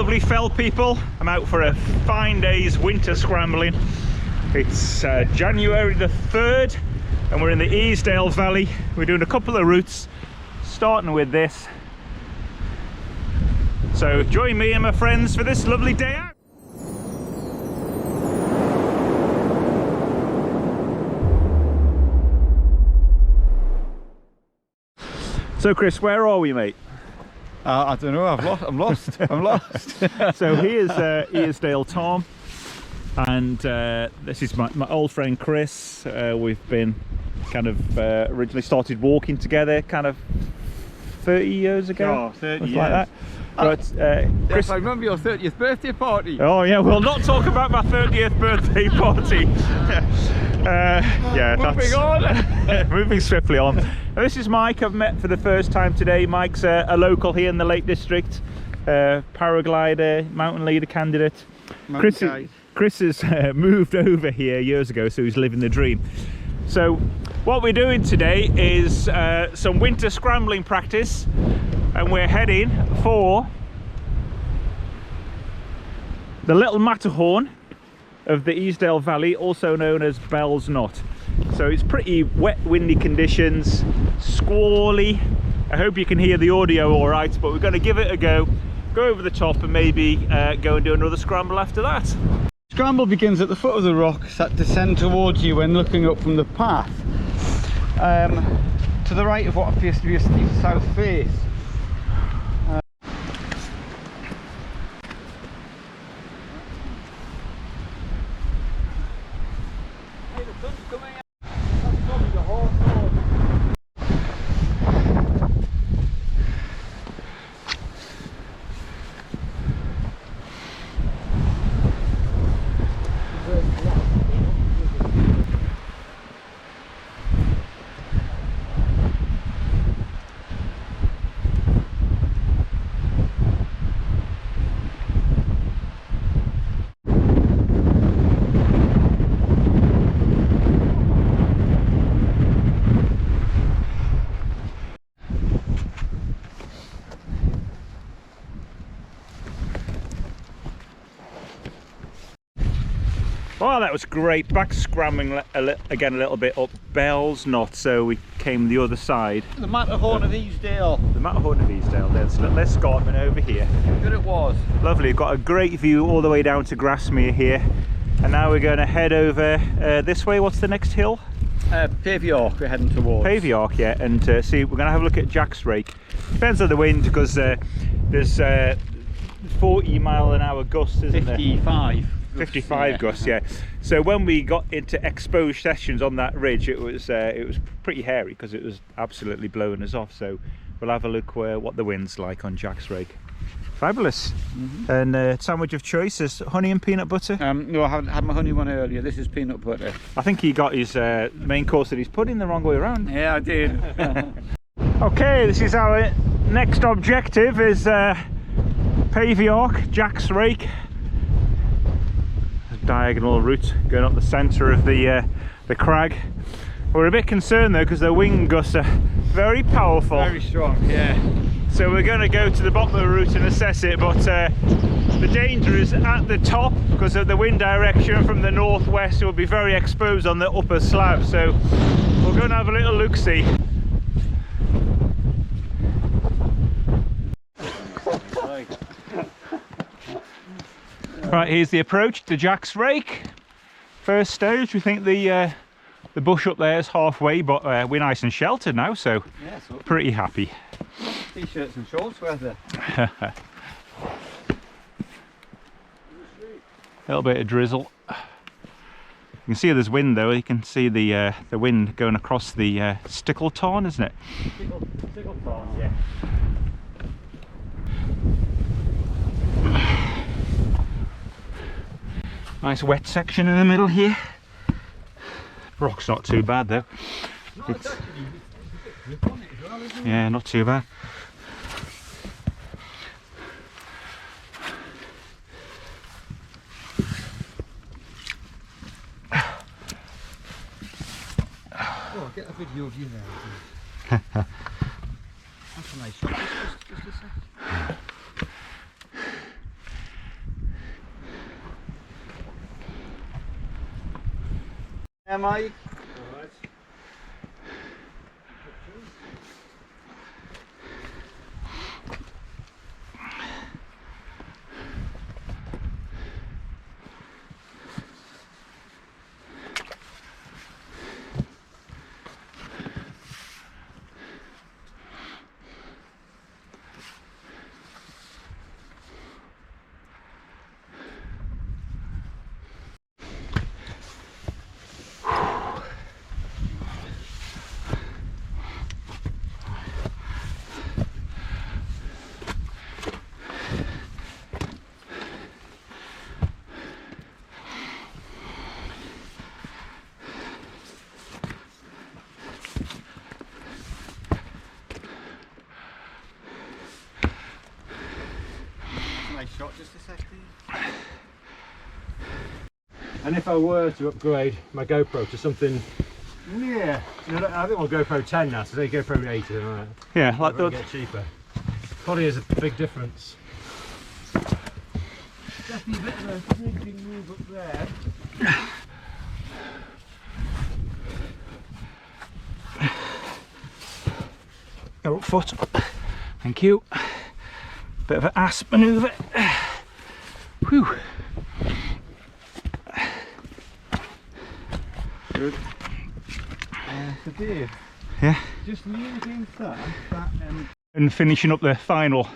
lovely fell people. I'm out for a fine day's winter scrambling. It's January the 3rd and we're in the Easdale Valley. We're doing a couple of routes, starting with this. So join me and my friends for this lovely day out. So Chris, where are we, mate? I don't know, I'm lost. I'm lost. So here's Easdale Tom, and this is my old friend Chris. We've been kind of originally started walking together kind of 30 years ago. Oh, 30 years. Like that. But, Chris, yes, I remember your 30th birthday party. Oh yeah, we'll not talk about my 30th birthday party. Yeah, moving on. Moving swiftly on. This is Mike. I've met for the first time today. Mike's a local here in the Lake District, paraglider, mountain leader candidate. Chris has moved over here years ago, so he's living the dream. So what we're doing today is some winter scrambling practice, and we're heading for the little Matterhorn of the Easdale Valley, also known as Bell's Knot. So it's pretty wet, windy conditions, squally. I hope you can hear the audio all right, but we're going to give it a go over the top, and maybe go and do another scramble after that. Scramble begins at the foot of the rocks that descend towards you when looking up from the path, to the right of what appears to be a steep south face. Oh, that was great. Back scrambling again a little bit up Bell's Knot, so we came the other side. The Matterhorn of Easdale. The Matterhorn of Easdale. There's a little escarpment over here. Good it was. Lovely. We've got a great view all the way down to Grasmere here, and now we're going to head over this way. What's the next hill? Pavey Ark we're heading towards. Pavey Ark, yeah, and see, we're going to have a look at Jacks Rake. Depends on the wind, because there's 40-mile-an-hour gusts, isn't there? 55 gusts, yeah. So when we got into exposed sessions on that ridge, it was pretty hairy because it was absolutely blowing us off. So we'll have a look what the wind's like on Jacks Rake. Fabulous. And sandwich of choice is honey and peanut butter. No, I haven't had my honey one earlier. This is peanut butter. I think he got his main course that he's putting the wrong way around. Yeah, I did. Okay, this is our next objective, is Pavey Ark, Jacks Rake. Diagonal route going up the centre of the crag. We're a bit concerned though, because the wind gusts are very powerful. Very strong, yeah. So we're going to go to the bottom of the route and assess it, but the danger is at the top because of the wind direction from the northwest. It will be very exposed on the upper slab, so we're going to have a little look-see. Right, here's the approach to Jacks Rake. First stage. We think the bush up there is halfway, but we're nice and sheltered now, so yeah, pretty happy. T-shirts and shorts weather. A little bit of drizzle. You can see there's wind though. You can see the wind going across the stickle tarn, isn't it? Stickle tarn, yeah. Nice wet section in the middle here. Rock's not too bad though. No, it's actually, yeah, not too bad. Oh, get a video of you there. That's a nice shot. Just a sec. Yeah, Mike. Shot just a second. And if I were to upgrade my GoPro to something, yeah, you know, I think I'll GoPro 10 now, so say GoPro 8, and Yeah, like that. that. Get cheaper. Probably is a big difference. Definitely a bit of a bridging move up there. Go up foot. Thank you. Bit of an ass manoeuvre. Whew. Good. So Dave, Yeah. just lean against that And finishing up the final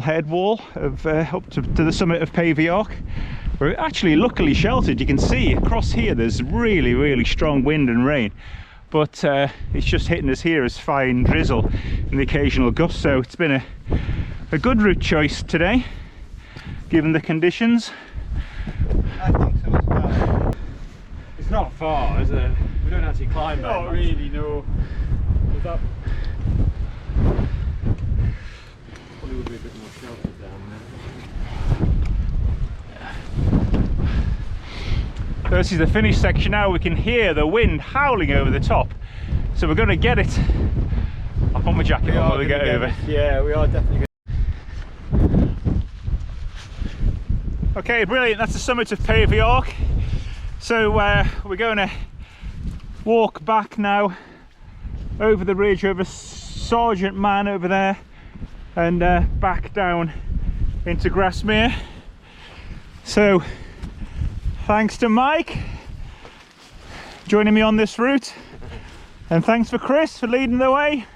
head wall of up to the summit of Pavey Ark. We're actually luckily sheltered. You can see across here there's really strong wind and rain, but it's just hitting us here as fine drizzle and the occasional gust. So it's been a good route choice today, given the conditions. I think so as well. It's not far, is it? We don't actually climb very Not much. really, no. But that probably would be a bit more sheltered down there. This is the finished section now. We can hear the wind howling over the top, so we're going to get it. I'll put my jacket on when we get over. Yeah, we are definitely. Okay, brilliant. That's the summit of Pavey Ark. So we're going to walk back now over the ridge, over Sergeant Man over there, and back down into Grasmere. So thanks to Mike joining me on this route, and thanks for Chris for leading the way.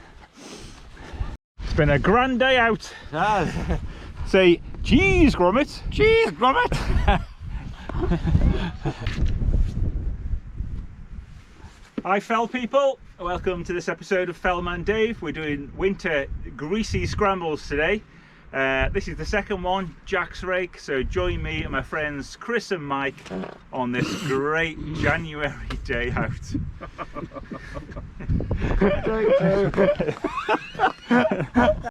It's been a grand day out. Say cheese grommet. Cheese grommet. Hi Fell people, welcome to this episode of Fellman Dave. We're doing winter greasy scrambles today. This is the second one, Jacks Rake, so join me and my friends Chris and Mike on this great January day out.